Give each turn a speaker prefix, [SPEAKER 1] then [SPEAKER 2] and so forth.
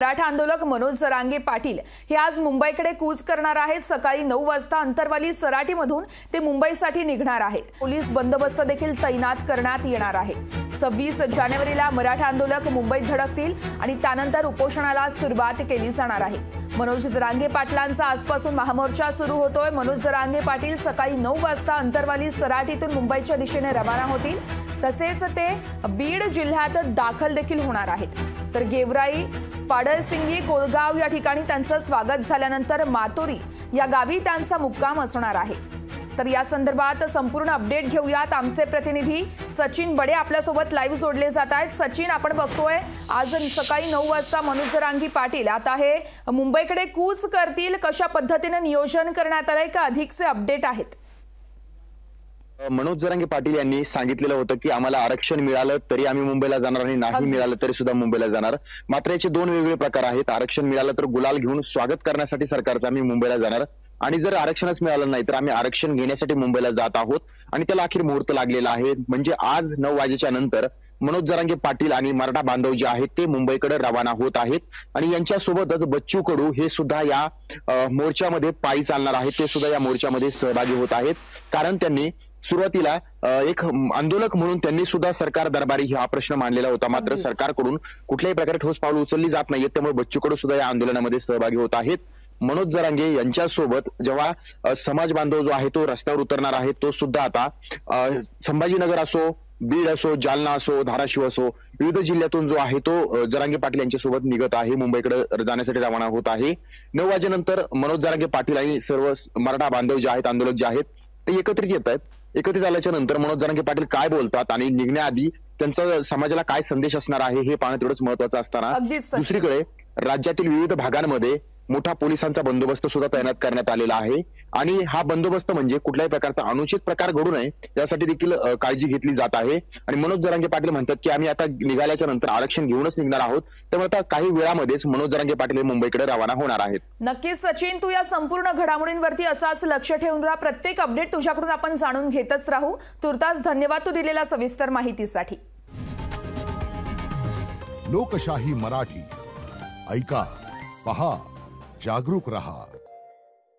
[SPEAKER 1] मराठा आंदोलक मनोज जरांगे पाटील हे आज मुंबईकडे कूच करणार आहेत। सकाळी 9 वाजता अंतरवाली सराटीमधून ते मुंबईसाठी निघणार आहेत। पोलीस बंदोबस्त देखील तैनात करण्यात येणार आहे। 26 जानेवारीला मराठा आंदोलक मुंबईत धडकतील आणि त्यानंतर उपोषणाला सुरुवात केली जाणार आहे। मनोज जरांगे पाटलांचा आजपासून महामोर्चा सुरू होतोय। मनोज जरांगे पाटील सकाळी 9 वाजता अंतरवाली सराटीतून मुंबईच्या दिशेने रवाना होतील। तसेच ते बीड जिल्ह्यात दाखल देखील होणार आहेत। तर गेवराई, पाडळसिंगी, कोलगाव या ठिकाणी त्यांचं स्वागत झाल्यानंतर मातोरी या गावी त्यांचा मुक्काम असणार आहे। तर या संदर्भात संपूर्ण अपडेट घेऊयात। आमचे प्रतिनिधी सचिन बडे आपल्यासोबत लाईव्ह जोडले जात आहेत। सचिन, आपण बघतोय आज सकाळी 9 वाजता मनोज जरांगे पाटील आता हे मुंबईकडे कूच करतील। कशा पद्धतीने नियोजन करण्यात आलंय, का अधिकचे अपडेट आहेत?
[SPEAKER 2] मनोज जरांगे पाटील यांनी सांगितलेलं होतं की आम्हाला आरक्षण मिळालं तरी आम्ही मुंबईला जाणार आणि नाही मिळालं तरी सुद्धा मुंबईला जाणार। मात्र याचे दोन वेगवेगळे प्रकार आहेत। आरक्षण मिळालं तर गुलाल घेऊन स्वागत करण्यासाठी सरकारचं आम्ही मुंबईला जाणार, आणि जर आरक्षणच मिळालं नाही तर आम्ही आरक्षण घेण्यासाठी मुंबईला जात आहोत आणि त्याला अखेर मुहूर्त लागलेला आहे। म्हणजे आज 9 वाजेच्या नंतर मनोज जरांगे पाटील आणि मराठा बांधव जे आहेत ते मुंबईकडे रवाना होत आहेत आणि यांच्यासोबतच बच्चू कडू हे सुद्धा या मोर्चामध्ये पायी चालणार आहेत। ते सुद्धा या मोर्चामध्ये सहभागी होत आहेत, कारण त्यांनी सुरुवातीला एक आंदोलक म्हणून त्यांनी सुद्धा सरकार दरबारी हा प्रश्न मांडलेला होता। मात्र सरकारकडून कुठल्याही प्रकारे ठोस पावलं उचलली जात नाहीत, त्यामुळे बच्चू कडू सुद्धा या आंदोलनामध्ये सहभागी होत आहेत। मनोज जरांगे यांच्यासोबत जेव्हा समाज बांधव जो आहे तो रस्त्यावर उतरणार आहे, तो सुद्धा आता संभाजीनगर असो, बीड असो, जालना असो, धाराशिव असो, विविध जिल्ह्यातून जो आहे तो जरांगे पाटील यांच्यासोबत निघत आहे, मुंबईकडे जाण्यासाठी रवाना होत आहे। 9 वाजेनंतर मनोज जरांगे पाटील आणि सर्व मराठा बांधव जे आहेत, आंदोलक जे आहेत ते एकत्रित येत आहेत। एकत्रित आल्याच्या नंतर मनोज जरांगे पाटील काय बोलतात आणि निघण्याआधी त्यांचा समाजाला काय संदेश असणार आहे हे पाहणं तेवढंच महत्वाचं असताना, दुसरीकडे राज्यातील विविध भागांमध्ये मोठा पोलिसांचा बंदोबस्त सुद्धा तैनात करण्यात आलेला आहे आणि हा बंदोबस्त म्हणजे कुठल्याही प्रकारचा अनुचित प्रकार घडू नये यासाठी देखील काळजी घेतली जात आहे। आणि मनोज जरांगे पाटील म्हणतात की आम्ही आता निघाल्याच्या नंतर आरक्षण घेऊनच निघणार आहोत, त्यामुळे आता काही वेळामध्येच मनोज जरांगे पाटील हे मुंबईकडे रवाना होणार आहेत।
[SPEAKER 1] नक्कीच सचिन, तू या संपूर्ण घडामोडींवरती असाच लक्ष ठेवून राहा। प्रत्येक अपडेट तुझ्याकडून आपण जाणून घेतच राहू। तुर्तास धन्यवाद तू दिलेल्या सविस्तर माहितीसाठी।
[SPEAKER 3] लोकशाही मराठी ऐका, पहा, जागरूक रहा।